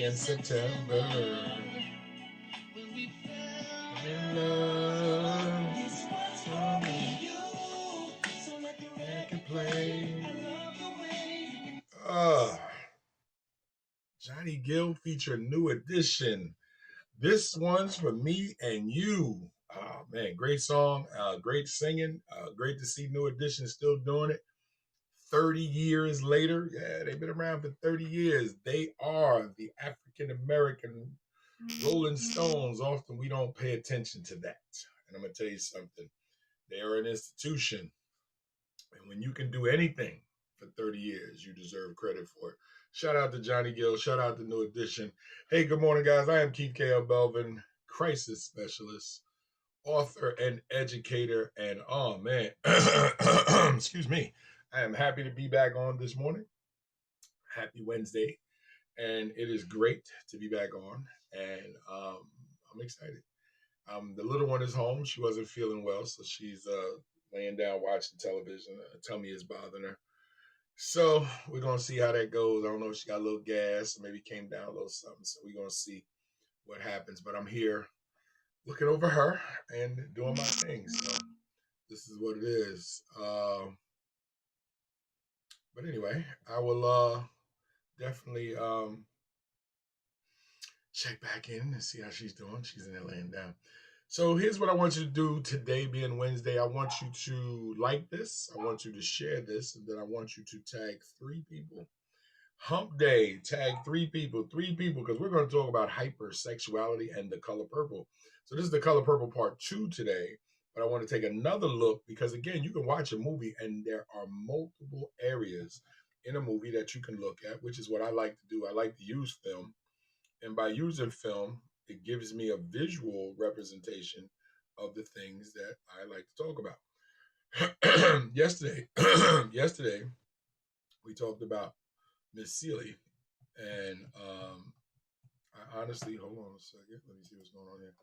me in September. In love. I can play. Johnny Gill feature New Edition. This one's for me and you. Oh man, great song, great singing, great to see New Edition still doing it. 30 years later, yeah, they've been around for 30 years. They are the African American Rolling Stones. Often we don't pay attention to that. And I'm going to tell you something. They are an institution. And when you can do anything for 30 years, you deserve credit for it. Shout out to Johnny Gill. Shout out to New Edition. Hey, good morning, guys. I am Keith K.L. Belvin, crisis specialist, author, and educator. And oh, man, excuse me. I am happy to be back on this morning. Happy Wednesday. And it is great to be back on. And I'm excited. The little one is home. She wasn't feeling well, so she's laying down watching television. Her tummy is bothering her. So we're gonna see how that goes. I don't know if she got a little gas, or maybe came down a little something. So we're gonna see what happens. But I'm here looking over her and doing my thing. So this is what it is. But anyway, I will definitely check back in and see how she's doing. She's in there laying down. So here's what I want you to do today, being Wednesday. I want you to like this. I want you to share this. And then I want you to tag 3 people. Hump Day, tag 3 people, because we're going to talk about hypersexuality and the color purple. So this is the color purple part 2 today. But I want to take another look because, again, you can watch a movie and there are multiple areas in a movie that you can look at, which is what I like to do. I like to use film. And by using film, it gives me a visual representation of the things that I like to talk about. yesterday, we talked about Miss Seeley, and I honestly, hold on a second. Let me see what's going on here.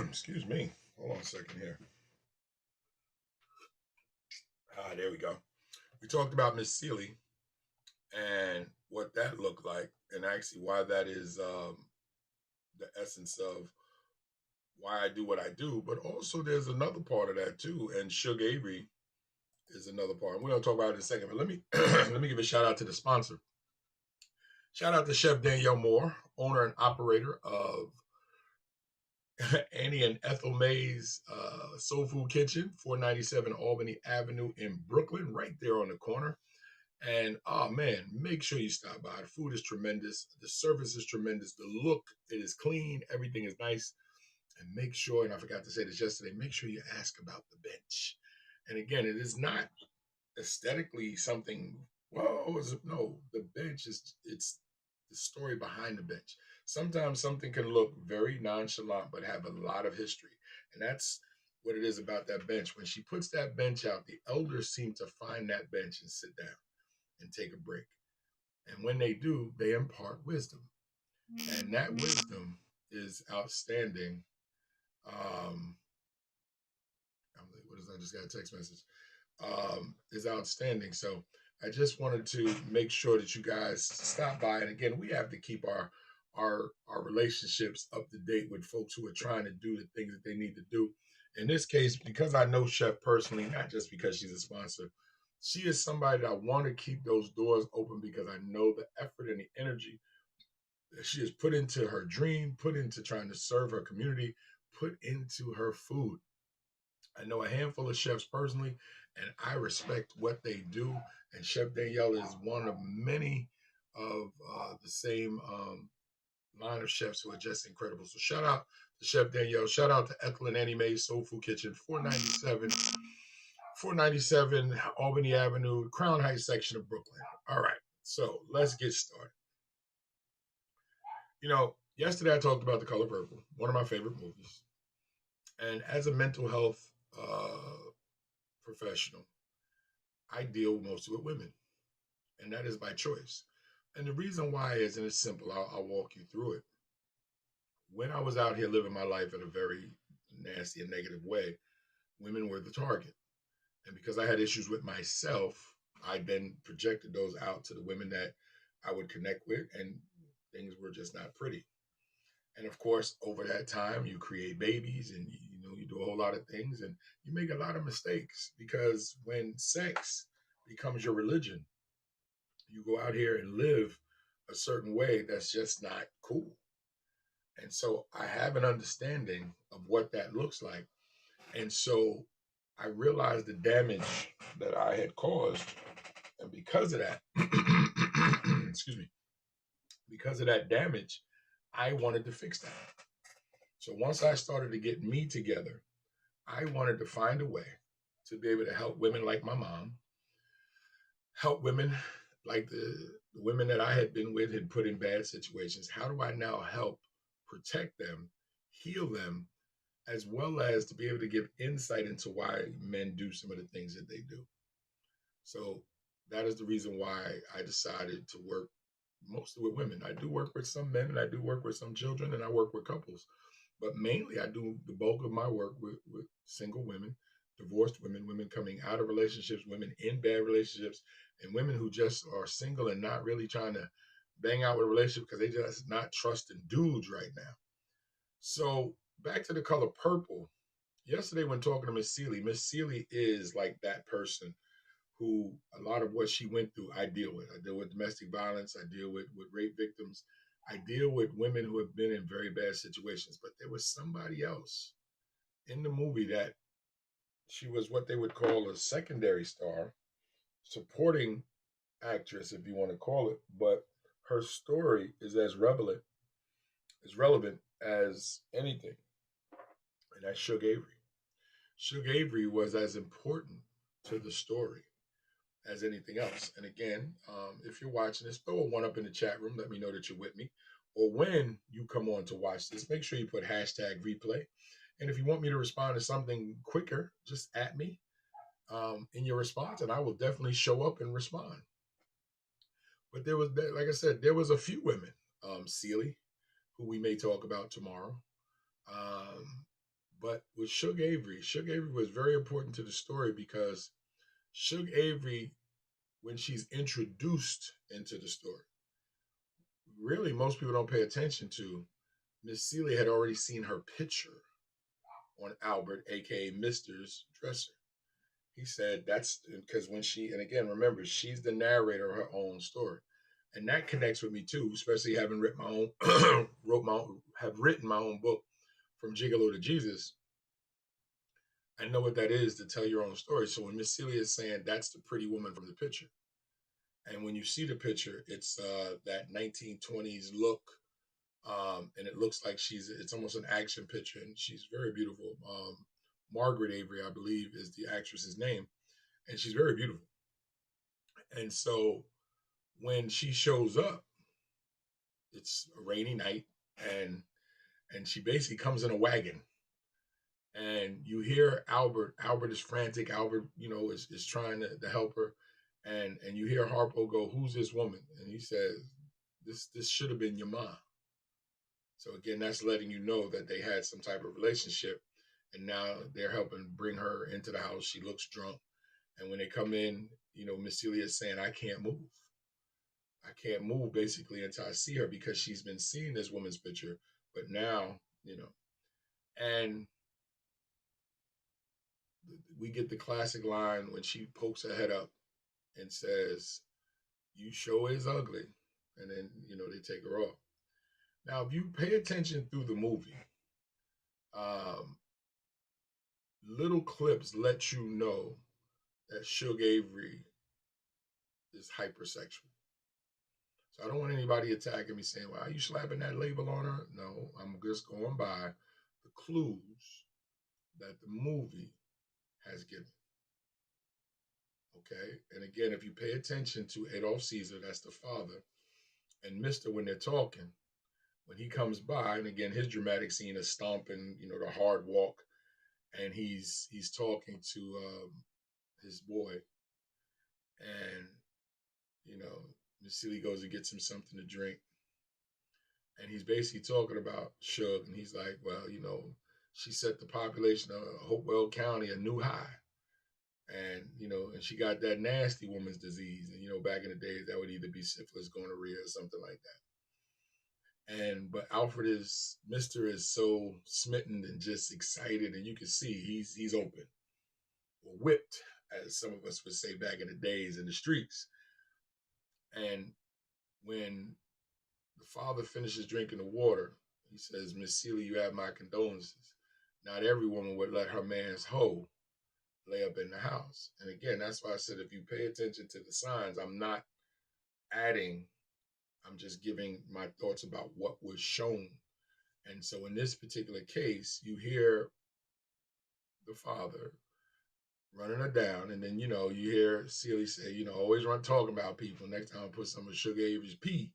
Excuse me. Hold on a second here. There we go. We talked about Miss Seeley and what that looked like, and actually why that is the essence of why I do what I do. But also there's another part of that too, and Suge Avery is another part. And we're gonna talk about it in a second. But let me let me give a shout out to the sponsor. Shout out to Chef Danielle Moore, owner and operator of Annie and Ethel May's Soul Food Kitchen, 497 Albany Avenue in Brooklyn, right there on the corner. And oh man, make sure you stop by. The food is tremendous. The service is tremendous. The look, it is clean. Everything is nice. And make sure, and I forgot to say this yesterday, make sure you ask about the bench. And again, it is not aesthetically something, well, no, the bench it's the story behind the bench. Sometimes something can look very nonchalant, but have a lot of history. And that's what it is about that bench. When she puts that bench out, the elders seem to find that bench and sit down and take a break. And when they do, they impart wisdom. And that wisdom is outstanding. What is that? I just got a text message. Is outstanding. So I just wanted to make sure that you guys stop by. And again, we have to keep our relationships up to date with folks who are trying to do the things that they need to do. In this case, because I know Chef personally, not just because she's a sponsor, she is somebody that I want to keep those doors open because I know the effort and the energy that she has put into her dream, put into trying to serve her community, put into her food. I know a handful of chefs personally, and I respect what they do. And Chef Danielle is one of many of the same line of chefs who are just incredible. So shout out to Chef Danielle. Shout out to Ethel and Annie Mae's Soul Food Kitchen, 497 Albany Avenue, Crown Heights section of Brooklyn. All right, so let's get started. You know, yesterday I talked about The Color Purple, one of my favorite movies. And as a mental health professional, I deal mostly with women, and that is by choice. And the reason why is, and it's simple, I'll walk you through it. When I was out here living my life in a very nasty and negative way, women were the target. And because I had issues with myself, I then projected those out to the women that I would connect with, and things were just not pretty. And of course, over that time, you create babies, and you do a whole lot of things, and you make a lot of mistakes because when sex becomes your religion, you go out here and live a certain way that's just not cool. And so I have an understanding of what that looks like. And so I realized the damage that I had caused. And because of that, excuse me, because of that damage, I wanted to fix that. So once I started to get me together, I wanted to find a way to be able to help women like my mom, help women like the women that I had been with had put in bad situations. How do I now help protect them, heal them, as well as to be able to give insight into why men do some of the things that they do? So that is the reason why I decided to work mostly with women. I do work with some men and I do work with some children and I work with couples. But mainly I do the bulk of my work with single women, divorced women, women coming out of relationships, women in bad relationships, and women who just are single and not really trying to bang out with a relationship because they just not trusting dudes right now. So back to the color purple. Yesterday when talking to Miss Seeley is like that person who a lot of what she went through, I deal with. I deal with domestic violence. I deal with rape victims. I deal with women who have been in very bad situations. But there was somebody else in the movie that she was what they would call a secondary star, supporting actress, if you want to call it. But her story is as relevant as anything. And that's Suge Avery. Suge Avery was as important to the story as anything else. And again, if you're watching this, throw a one up in the chat room. Let me know that you're with me. Or when you come on to watch this, make sure you put hashtag replay. And if you want me to respond to something quicker, just at me in your response, and I will definitely show up and respond. But there was, like I said, there was a few women, Seeley, who we may talk about tomorrow. But with Suge Avery was very important to the story because Suge Avery, when she's introduced into the story, really most people don't pay attention to. Miss Celia had already seen her picture on Albert, aka Mister's dresser. He said that's because when she, and again, remember, she's the narrator of her own story. And that connects with me too, especially having written my own, have written my own book, From Gigolo to Jesus. I know what that is to tell your own story. So when Miss Celia is saying that's the pretty woman from the picture, and when you see the picture, it's that 1920s look, and it looks like it's almost an action picture, and she's very beautiful. Margaret Avery, I believe, is the actress's name, and she's very beautiful. And so when she shows up, it's a rainy night, and she basically comes in a wagon, and you hear Albert. Albert is frantic. Albert, is trying to help her, and you hear Harpo go, "Who's this woman?" And he says, "This should have been your mom." So again, that's letting you know that they had some type of relationship, and now they're helping bring her into the house. She looks drunk, and when they come in, Miss Celia is saying, "I can't move. I can't move basically until I see her because she's been seeing this woman's picture, but now, and we get the classic line when she pokes her head up and says, "You sure is ugly," and then they take her off. Now, if you pay attention through the movie, um, little clips let you know that Suge Avery is hypersexual. So I don't want anybody attacking me saying, "Well, are you slapping that label on her?" No, I'm just going by the clues that the movie has given. Okay. And again, if you pay attention to Adolf Caesar, that's the father, and Mr. when they're talking, when he comes by, and again, his dramatic scene is stomping, the hard walk, and he's talking to his boy, and Miss Celie goes and gets him something to drink, and he's basically talking about Suge, and he's like, well, she set the population of Hopewell County a new high. And and she got that nasty woman's disease. And back in the days, that would either be syphilis, gonorrhea, or something like that. And but Alfred is Mister is so smitten and just excited, and you can see he's open, or whipped, as some of us would say back in the days in the streets. And when the father finishes drinking the water, he says, "Miss Celia, you have my condolences. Not every woman would let her man's hoe lay up in the house." And again, that's why I said if you pay attention to the signs, I'm not adding, I'm just giving my thoughts about what was shown. And so in this particular case, you hear the father running her down, and then you hear Celia say, always run talking about people. Next time I put some of Suge Avery's pee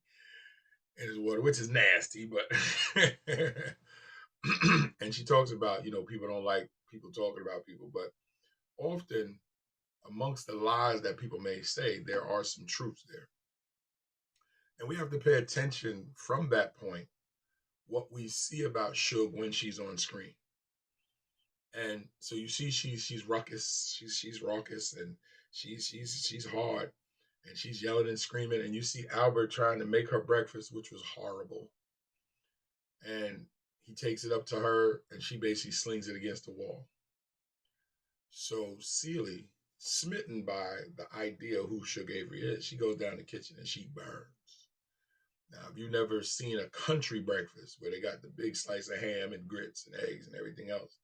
in his water, which is nasty, but and she talks about, people don't like people talking about people, but often amongst the lies that people may say, there are some truths there. And we have to pay attention from that point, what we see about Suge when she's on screen. And so you see she's ruckus, she's raucous, and she's hard, and she's yelling and screaming, and you see Albert trying to make her breakfast, which was horrible. And he takes it up to her, and she basically slings it against the wall. So Celia, smitten by the idea of who Suge Avery is, she goes down the kitchen and she burns. Now, if you've never seen a country breakfast where they got the big slice of ham and grits and eggs and everything else,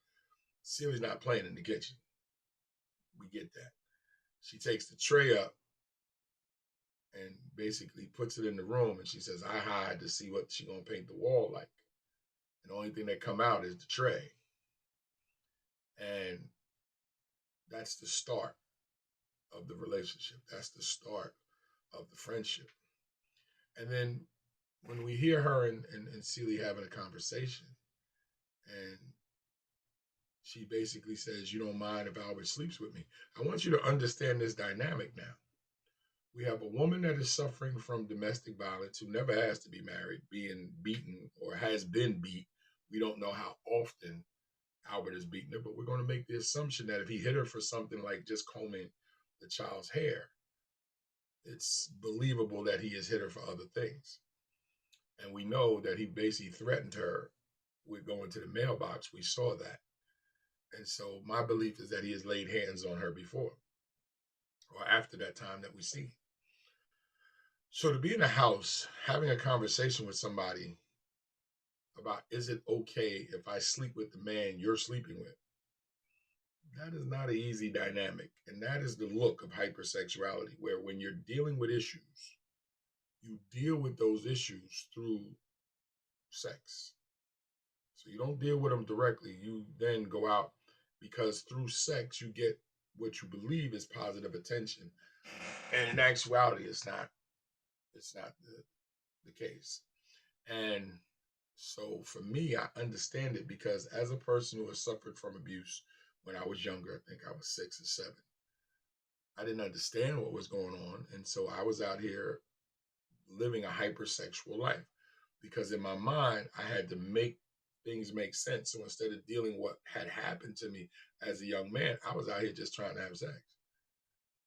Celia's not playing in the kitchen. We get that. She takes the tray up and basically puts it in the room, and she says, "I hide to see what she gonna paint the wall like." And the only thing that come out is the tray. And that's the start of the relationship. That's the start of the friendship. And then when we hear her and Celia having a conversation, and she basically says, "You don't mind if Albert sleeps with me." I want you to understand this dynamic now. We have a woman that is suffering from domestic violence who never has to be married, being beaten or has been beat. We don't know how often Albert has beaten her, but we're going to make the assumption that if he hit her for something like just combing the child's hair, it's believable that he has hit her for other things. And we know that he basically threatened her with going to the mailbox. We saw that. And so my belief is that he has laid hands on her before or after that time that we see. So to be in a house, having a conversation with somebody about, is it okay if I sleep with the man you're sleeping with? That is not an easy dynamic. And that is the look of hypersexuality, where when you're dealing with issues, you deal with those issues through sex. So you don't deal with them directly. You then go out because through sex, you get what you believe is positive attention. And in actuality, it's not the case. And so for me, I understand it because as a person who has suffered from abuse when I was younger, I think I was 6 or 7, I didn't understand what was going on. And so I was out here living a hypersexual life because in my mind, I had to make things make sense. So instead of dealing what had happened to me as a young man, I was out here just trying to have sex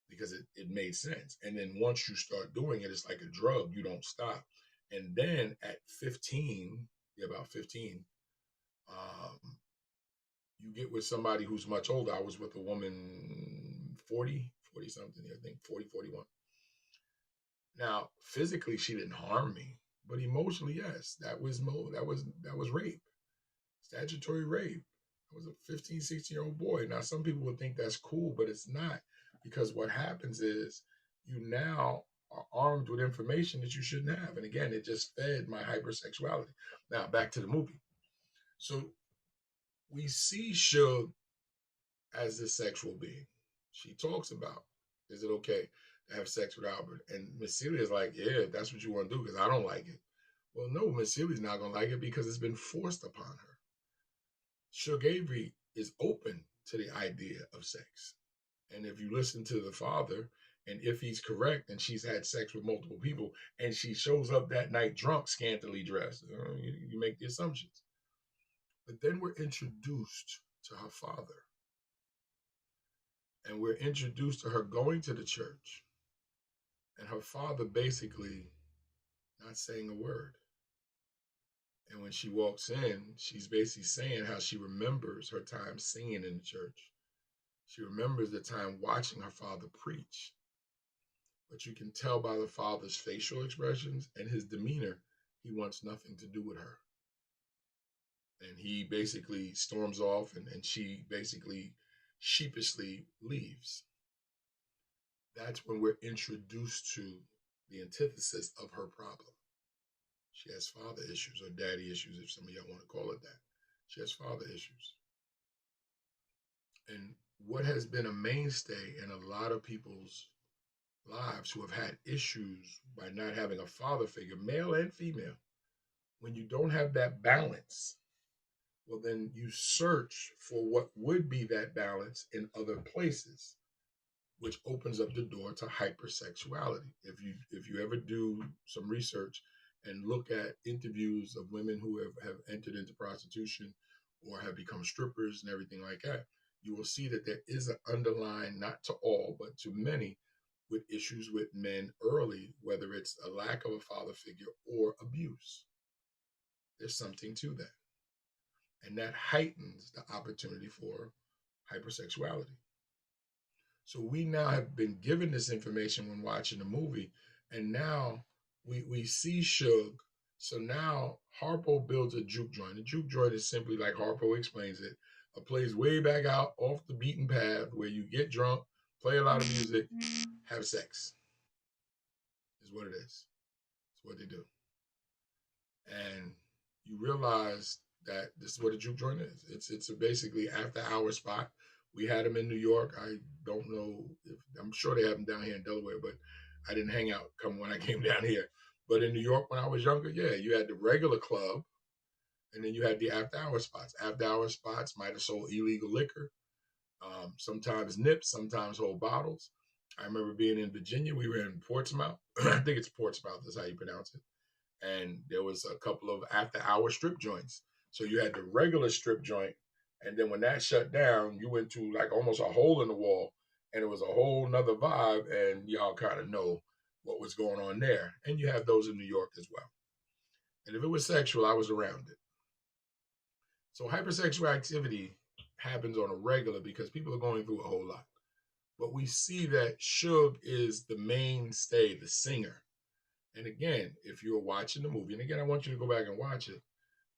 because it made sense. And then once you start doing it, it's like a drug. You don't stop. And then at 15, yeah, about 15, um, you get with somebody who's much older. I was with a woman 40 something, I think 40, 41. Now, physically, she didn't harm me, but emotionally, yes, that was rape, statutory rape. I was a 15, 16-year-old boy. Now, some people would think that's cool, but it's not, because what happens is you now are armed with information that you shouldn't have. And again, it just fed my hypersexuality. Now, back to the movie. So we see Suge as this sexual being. She talks about, is it okay to have sex with Albert? And Miss Celia is like, yeah, if that's what you want to do, because I don't like it. Well, no, Miss Celia's not going to like it because it's been forced upon her. Suge Avery is open to the idea of sex. And if you listen to the father, and if he's correct, and she's had sex with multiple people, and she shows up that night drunk, scantily dressed, you make the assumptions. But then we're introduced to her father. And we're introduced to her going to the church and her father basically not saying a word. And when she walks in, she's basically saying how she remembers her time singing in the church. She remembers the time watching her father preach. But you can tell by the father's facial expressions and his demeanor, he wants nothing to do with her. And he basically storms off, and she basically sheepishly leaves. That's when we're introduced to the antithesis of her problem. She has father issues or daddy issues, if some of y'all want to call it that. She has father issues. And what has been a mainstay in a lot of people's lives who have had issues by not having a father figure, male and female, when you don't have that balance, well, then you search for what would be that balance in other places, which opens up the door to hypersexuality. If you ever do some research and look at interviews of women who have entered into prostitution or have become strippers and everything like that, you will see that there is an underlying, not to all, but to many, with issues with men early, whether it's a lack of a father figure or abuse. There's something to that. And that heightens the opportunity for hypersexuality. So we now have been given this information when watching the movie, and now we see Suge. So now Harpo builds a juke joint. A juke joint is simply, like Harpo explains it, a place way back out off the beaten path where you get drunk, play a lot of music, have sex. Is what it is. It's what they do. And you realize that this is what a juke joint is. It's a basically after hour spot. We had them in New York. I don't know if I'm sure they have them down here in Delaware, but I didn't hang out come when I came down here. But in New York when I was younger, yeah, you had the regular club and then you had the after hour spots. After hour spots might have sold illegal liquor, sometimes nips, sometimes whole bottles. I remember being in Virginia. We were in Portsmouth. I think it's Portsmouth, is how you pronounce it. And there was a couple of after hour strip joints. So you had the regular strip joint, and then when that shut down, you went to like almost a hole in the wall, and it was a whole nother vibe, and y'all kind of know what was going on there. And you have those in New York as well. And if it was sexual, I was around it. So hypersexual activity happens on a regular because people are going through a whole lot. But we see that Suge is the mainstay, the singer. And again, if you're watching the movie, and again, I want you to go back and watch it,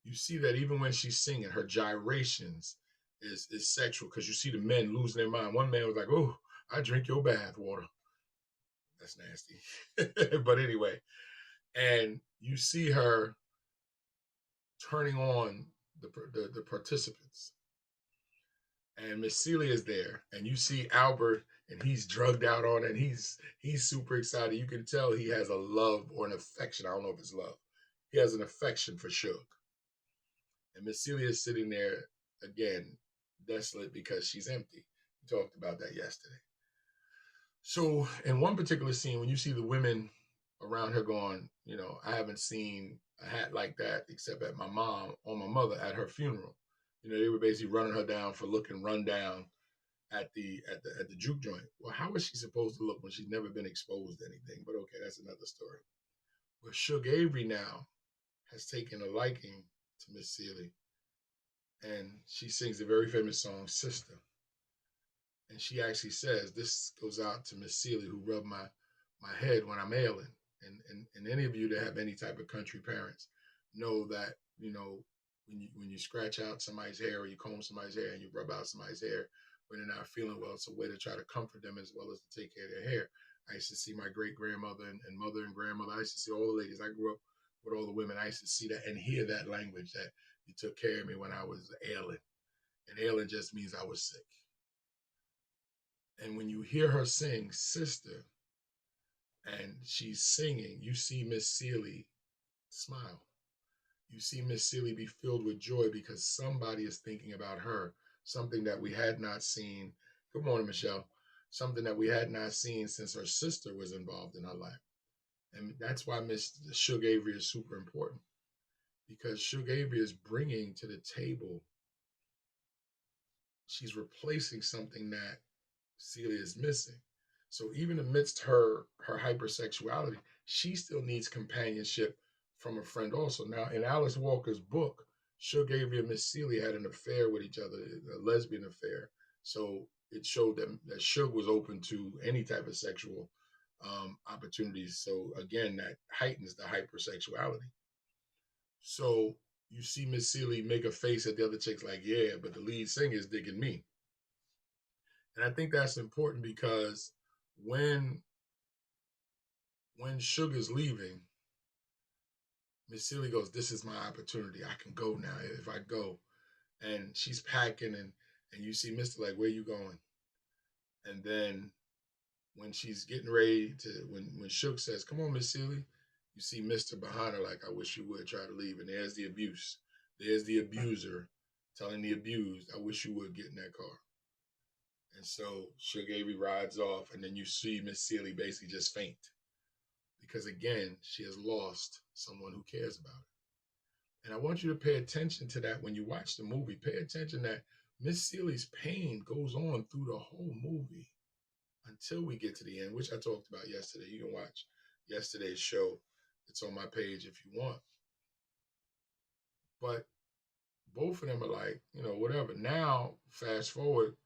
you see that even when she's singing, her gyrations is sexual because you see the men losing their mind. One man was like, "Oh, I drink your bath water." That's nasty. But anyway, and you see her turning on the participants. And Miss Celia is there, and you see Albert, and he's drugged out on it. And he's super excited. You can tell he has a love or an affection. I don't know if it's love. He has an affection for Suge. And Miss Celia is sitting there again, desolate because she's empty. We talked about that yesterday. So in one particular scene, when you see the women around her going, I haven't seen a hat like that except at my mom or my mother at her funeral. They were basically running her down for looking run down at the juke joint. Well, how is she supposed to look when she's never been exposed to anything? But okay, that's another story. But Suge Avery now has taken a liking to Miss Celia, and she sings a very famous song, Sister. And she actually says, this goes out to Miss Celia, who rubbed my head when I'm ailing. And any of you that have any type of country parents know that, when you scratch out somebody's hair or you comb somebody's hair and you rub out somebody's hair when they're not feeling well, it's a way to try to comfort them as well as to take care of their hair. I used to see my great grandmother and mother and grandmother. I used to see all the ladies. I grew up with all the women. I used to see that and hear that language that you took care of me when I was ailing. And ailing just means I was sick. And when you hear her sing Sister and she's singing, you see Miss Celia smile. You see Miss Celia be filled with joy because somebody is thinking about her, something that we had not seen. Good morning, Michelle. Something that we had not seen since her sister was involved in her life. And that's why Miss Suge Avery is super important, because Suge Avery is bringing to the table, she's replacing something that Celia is missing. So even amidst her hypersexuality, she still needs companionship from a friend also. Now, in Alice Walker's book, Suge Avery and Miss Celia had an affair with each other, a lesbian affair. So it showed them that Suge was open to any type of sexual opportunities. So again, that heightens the hypersexuality. So you see Miss Celia make a face at the other chicks like, yeah, but the lead singer is digging me. And I think that's important because when when Sugar's leaving, Miss Celia goes, "This is my opportunity. I can go now if I go." And she's packing, and you see Mister like, "Where you going?" And then when she's getting ready to, when Suge says, "Come on, Miss Celia," you see Mister behind her like, "I wish you would try to leave." And there's the abuse. There's the abuser telling the abused, "I wish you would get in that car." And so Suge Avery rides off, and then you see Miss Celia basically just faint because again, she has lost someone who cares about her. And I want you to pay attention to that when you watch the movie. Pay attention that Miss Celia's pain goes on through the whole movie until we get to the end, which I talked about yesterday. You can watch yesterday's show. It's on my page if you want. But both of them are like, whatever. Now, fast forward,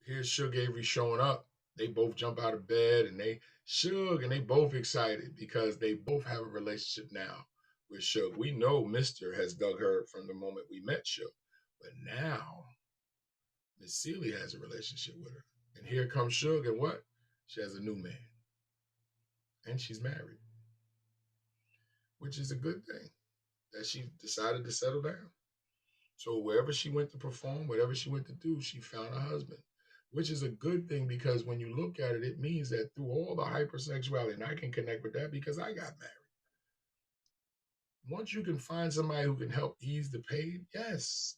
here's Suge Avery showing up. They both jump out of bed and they both excited because they both have a relationship now with Suge. We know Mr. has dug her from the moment we met Suge. But now Miss Celia has a relationship with her. And here comes Suge, and what? She has a new man. And she's married. Which is a good thing. That she decided to settle down. So wherever she went to perform, whatever she went to do, she found a husband. Which is a good thing because when you look at it, it means that through all the hypersexuality, and I can connect with that because I got married. Once you can find somebody who can help ease the pain, yes,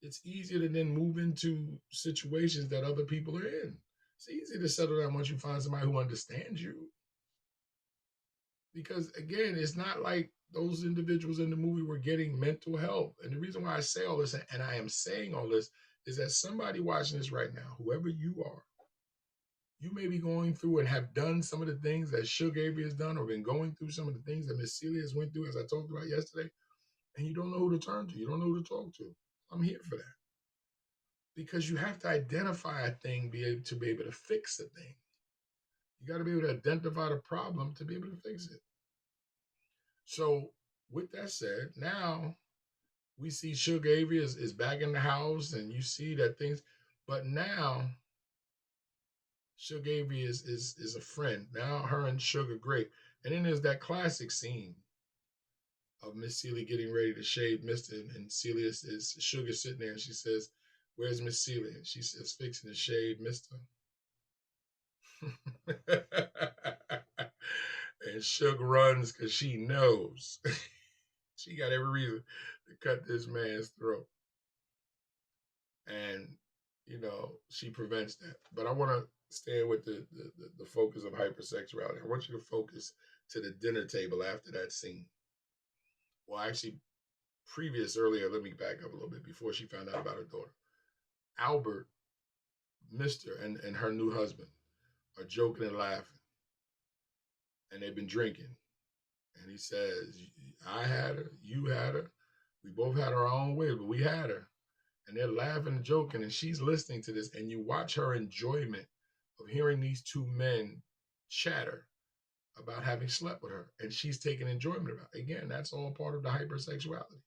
it's easier to then move into situations that other people are in. It's easy to settle down once you find somebody who understands you. Because again, it's not like those individuals in the movie were getting mental help. And the reason why I say all this, and I am saying all this, is that somebody watching this right now, whoever you are, you may be going through and have done some of the things that Suge Avery has done, or been going through some of the things that Miss Celia has went through, as I talked about yesterday, and you don't know who to turn to. You don't know who to talk to. I'm here for that. Because you have to identify a thing to be able to fix a thing. You got to be able to identify the problem to be able to fix it. So, with that said, now we see Suge Avery is back in the house, and you see that things, but now Suge Avery is a friend. Now her and Suge are great. And then there's that classic scene of Miss Celia getting ready to shave Mr. And Celia is Sugar sitting there, and she says, "Where's Miss Celia?" And she says, "Fixing to shave Mr." And Suge runs because she knows she got every reason to cut this man's throat. And, she prevents that. But I want to stay with the focus of hypersexuality. I want you to focus to the dinner table after that scene. Well, actually, earlier, let me back up a little bit before she found out about her daughter. Albert, Mr., and her new husband are joking and laughing. And they've been drinking. And he says, "I had her, you had her. We both had our own way, but we had her." And they're laughing and joking, and she's listening to this, and you watch her enjoyment of hearing these two men chatter about having slept with her, and she's taking enjoyment about it. Again, that's all part of the hypersexuality.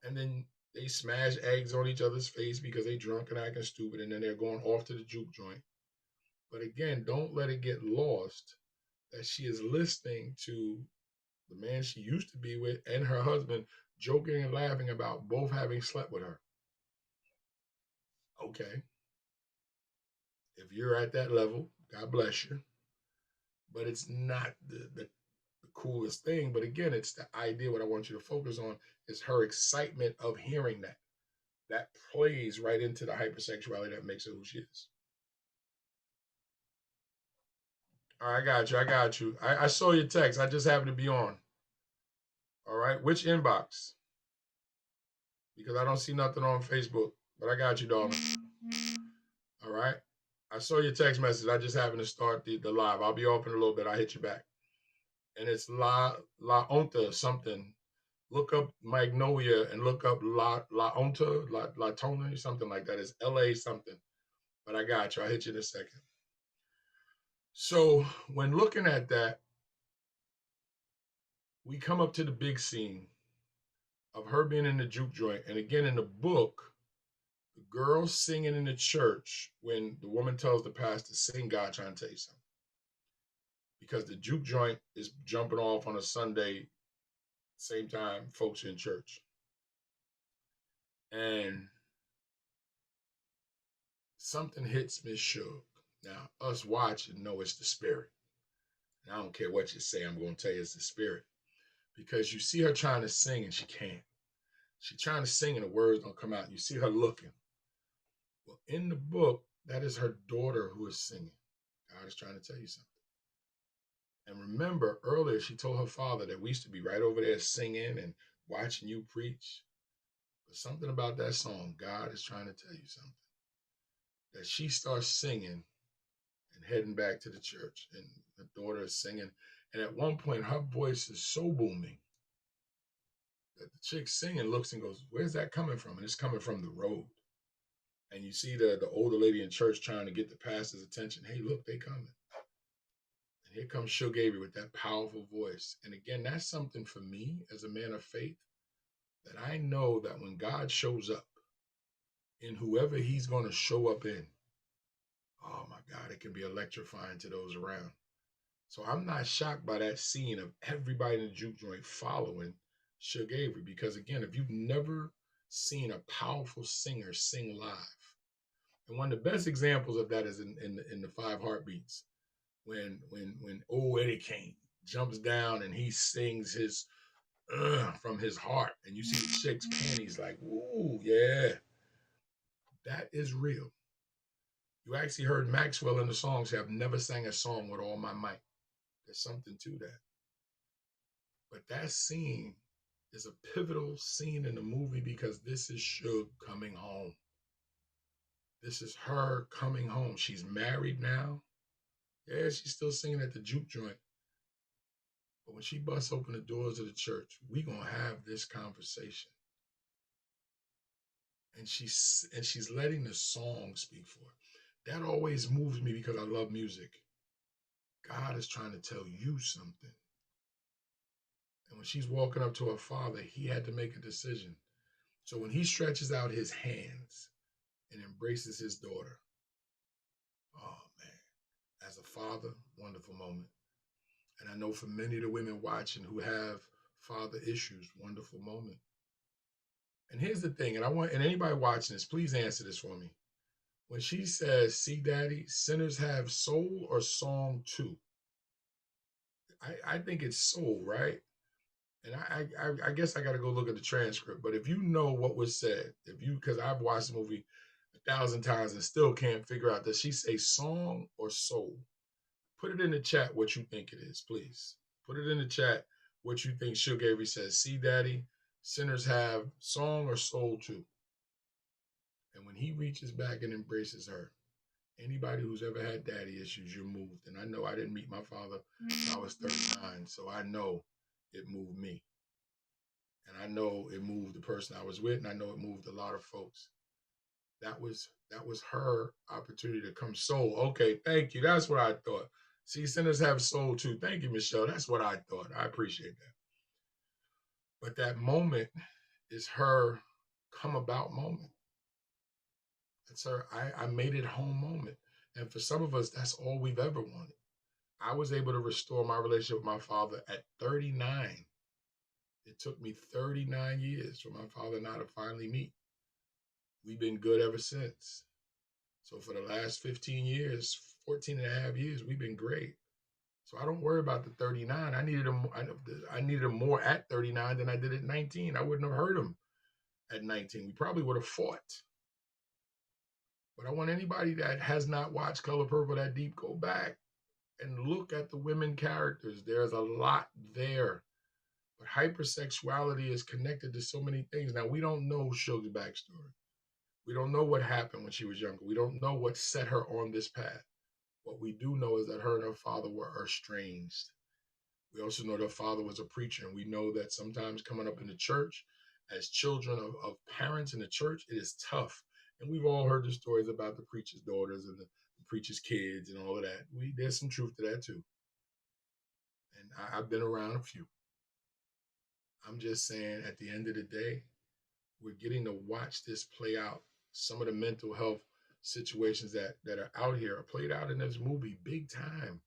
And then they smash eggs on each other's face because they drunk and acting stupid, and then they're going off to the juke joint. But again, don't let it get lost that she is listening to the man she used to be with and her husband joking and laughing about both having slept with her. Okay. If you're at that level, God bless you. But it's not the coolest thing. But again, it's the idea. What I want you to focus on is her excitement of hearing that. That plays right into the hypersexuality that makes her who she is. All right, I got you. I got you. I saw your text. I just happened to be on. All right. Which inbox? Because I don't see nothing on Facebook. But I got you, darling. All right. I saw your text message. I just happened to start the live. I'll be open a little bit. I'll hit you back. And it's La Onta something. Look up Magnolia and look up La Onta, La Tona, something like that. It's LA something. But I got you. I'll hit you in a second. So when looking at that, we come up to the big scene of her being in the juke joint. And again, in the book, the girl singing in the church when the woman tells the pastor, sing God trying to tell you something. Because the juke joint is jumping off on a Sunday, same time folks are in church. And something hits Miss Suge. Now, us watching know it's the spirit. And I don't care what you say, I'm going to tell you it's the spirit. Because you see her trying to sing and she can't. She's trying to sing and the words don't come out. You see her looking. Well, in the book, that is her daughter who is singing. God is trying to tell you something. And remember, earlier she told her father that we used to be right over there singing and watching you preach. But something about that song, God is trying to tell you something. That she starts singing and heading back to the church. And the daughter is singing. And at one point, her voice is so booming that the chick singing looks and goes, where's that coming from? And it's coming from the road. And you see the older lady in church trying to get the pastor's attention. Hey, look, they coming. And here comes Suge Avery with that powerful voice. And again, that's something for me as a man of faith, that I know that when God shows up in whoever he's going to show up in, oh my God, it can be electrifying to those around. So I'm not shocked by that scene of everybody in the juke joint following Suge Avery. Because again, if you've never seen a powerful singer sing live, and one of the best examples of that is in the Five Heartbeats, when old Eddie Kane jumps down and he sings his from his heart, and you see the chick's panties like, ooh, yeah, that is real. You actually heard Maxwell in the song say, I've never sang a song with all my might. There's something to that. But that scene is a pivotal scene in the movie because this is Suge coming home. This is her coming home. She's married now. Yeah, she's still singing at the juke joint. But when she busts open the doors of the church, we gonna have this conversation. And she's letting the song speak for her. That always moves me because I love music. God is trying to tell you something. And when she's walking up to her father, he had to make a decision. So when he stretches out his hands and embraces his daughter, oh man, as a father, wonderful moment. And I know for many of the women watching who have father issues, wonderful moment. And here's the thing, and anybody watching this, please answer this for me. When she says, see, daddy, sinners have soul or song too? I think it's soul, right? And I guess I got to go look at the transcript. But if you know what was said, because I've watched the movie 1,000 times and still can't figure out, does she say song or soul? Put it in the chat what you think it is, please. Put it in the chat what you think Suge Avery says. See, daddy, sinners have song or soul too. And when he reaches back and embraces her, anybody who's ever had daddy issues, you're moved. And I know I didn't meet my father when I was 39, so I know it moved me. And I know it moved the person I was with, and I know it moved a lot of folks. That was her opportunity to come soul. Okay, thank you. That's what I thought. See, sinners have soul too. Thank you, Michelle. That's what I thought. I appreciate that. But that moment is her come about moment. It's her I made it home moment. And for some of us, that's all we've ever wanted. I was able to restore my relationship with my father at 39. It took me 39 years for my father and I to finally meet. We've been good ever since. So for the last 15 years, 14 and a half years, we've been great. So I don't worry about the 39. I needed him more at 39 than I did at 19. I wouldn't have hurt him at 19. We probably would have fought. But I want anybody that has not watched Color Purple that deep, go back and look at the women characters. There's a lot there. But hypersexuality is connected to so many things. Now, we don't know Suge's backstory. We don't know what happened when she was younger. We don't know what set her on this path. What we do know is that her and her father were estranged. We also know that father was a preacher, and we know that sometimes coming up in the church as children of parents in the church, it is tough. And we've all heard the stories about the preacher's daughters and the preacher's kids and all of that. There's some truth to that too. And I've been around a few. I'm just saying, at the end of the day, we're getting to watch this play out. Some of the mental health situations that are out here are played out in this movie big time.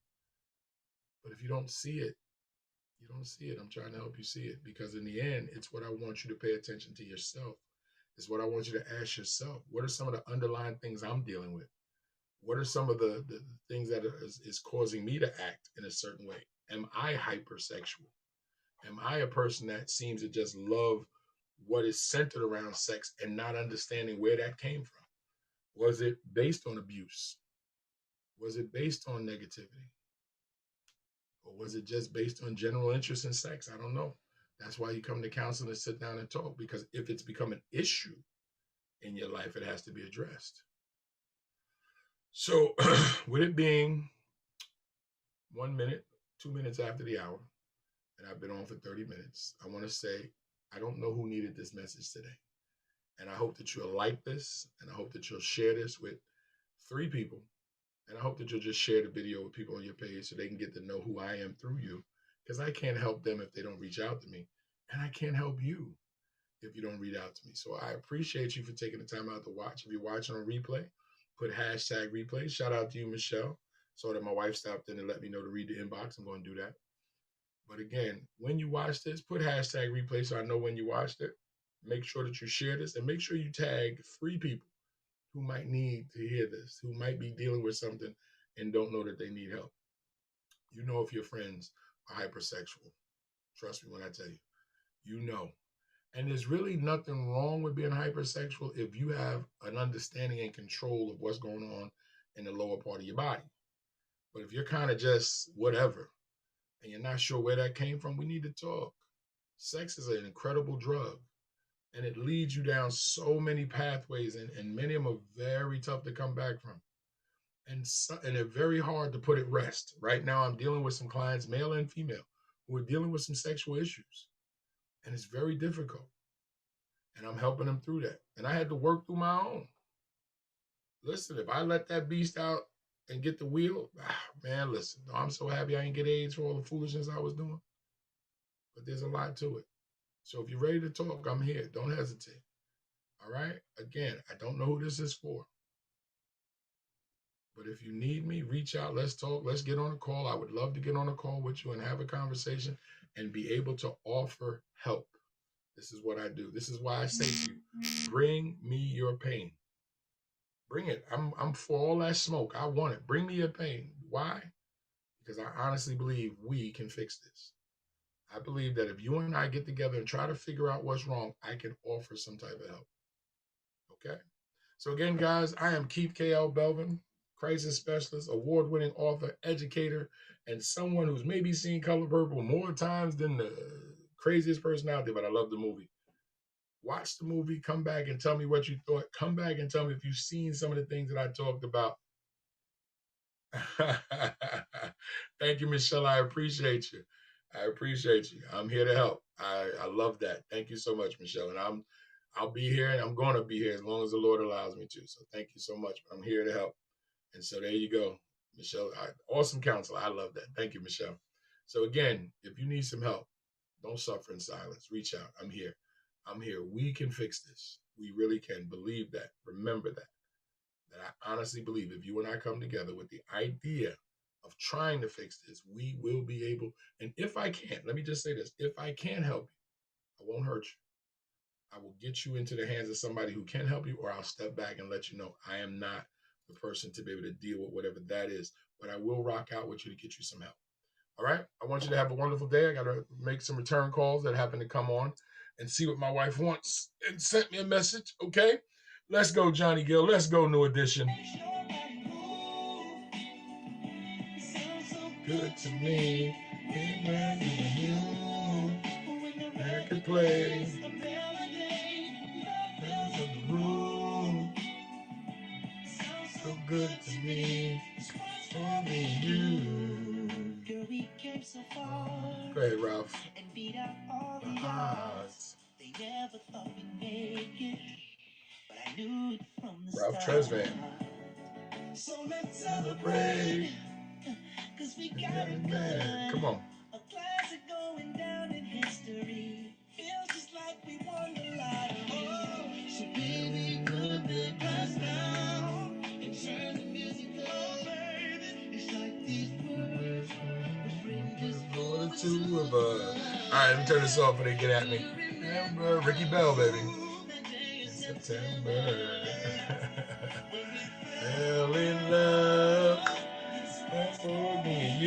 But if you don't see it, you don't see it. I'm trying to help you see it, because in the end, it's what I want you to pay attention to yourself. It's what I want you to ask yourself. What are some of the underlying things I'm dealing with? What are some of the things that is causing me to act in a certain way? Am I hypersexual? Am I a person that seems to just love what is centered around sex and not understanding where that came from? Was it based on abuse? Was it based on negativity? Or was it just based on general interest in sex? I don't know. That's why you come to counseling and sit down and talk, because if it's become an issue in your life, it has to be addressed. So with it being 1 minute, 2 minutes after the hour, and I've been on for 30 minutes, I want to say, I don't know who needed this message today. And I hope that you'll like this, and I hope that you'll share this with 3 people. And I hope that you'll just share the video with people on your page so they can get to know who I am through you, because I can't help them if they don't reach out to me. And I can't help you if you don't reach out to me. So I appreciate you for taking the time out to watch. If you're watching on replay, put hashtag replay. Shout out to you, Michelle. So that my wife stopped in and let me know to read the inbox. I'm going to do that. But again, when you watch this, put hashtag replay so I know when you watched it. Make sure that you share this, and make sure you tag 3 people who might need to hear this, who might be dealing with something and don't know that they need help. You know if your friends are hypersexual. Trust me when I tell you. You know. And there's really nothing wrong with being hypersexual if you have an understanding and control of what's going on in the lower part of your body. But if you're kind of just whatever, and you're not sure where that came from, we need to talk. Sex is an incredible drug, and it leads you down so many pathways, and many of them are very tough to come back from. And they're very hard to put at rest. Right now, I'm dealing with some clients, male and female, who are dealing with some sexual issues. And it's very difficult. And I'm helping them through that. And I had to work through my own. Listen, if I let that beast out and get the wheel, man, listen, I'm so happy I didn't get AIDS for all the foolishness I was doing. But there's a lot to it. So if you're ready to talk, I'm here. Don't hesitate. All right? Again, I don't know who this is for. But if you need me, reach out. Let's talk. Let's get on a call. I would love to get on a call with you and have a conversation and be able to offer help. This is what I do. This is why I say to you, bring me your pain. Bring it. I'm for all that smoke. I want it. Bring me your pain. Why? Because I honestly believe we can fix this. I believe that if you and I get together and try to figure out what's wrong, I can offer some type of help. Okay? So again, guys, I am Keith K.L. Belvin, crisis specialist, award-winning author, educator, and someone who's maybe seen Color Purple more times than the craziest person out there, but I love the movie. Watch the movie, come back and tell me what you thought. Come back and tell me if you've seen some of the things that I talked about. Thank you, Michelle. I appreciate you. I appreciate you. I'm here to help. I love that. Thank you so much, Michelle. And I'll be here, and I'm going to be here as long as the Lord allows me to. So thank you so much. I'm here to help. And so there you go, Michelle. Awesome counselor. I love that. Thank you, Michelle. So again, if you need some help, don't suffer in silence. Reach out. I'm here. I'm here. We can fix this. We really can. Believe that. Remember that. That I honestly believe if you and I come together with the idea of trying to fix this, we will be able. And if I can't, let me just say this. If I can help you, I won't hurt you. I will get you into the hands of somebody who can help you, or I'll step back and let you know I am not the person to be able to deal with whatever that is. But I will rock out with you to get you some help. All right? I want you to have a wonderful day. I got to make some return calls that happen to come on and see what my wife wants and sent me a message. Okay? Let's go, Johnny Gill. Let's go, New Edition. Good to me. I could play. The room. good to me. For me, you. Girl, we came so far. Go ahead, Ralph. And beat out all the odds. They never thought we'd make it, but I knew it from the Ralph start. Tresvant. So let's celebrate, cause we got it good. Come on. A classic going down in history. Feels just like we won the lottery. So baby, put a big glass down and turn the music up, baby. It's like these words will bring this For the two of us. Alright, let me turn this off before they get at me. Remember Ricky Bell, baby. In September. Fell in love. For me and you.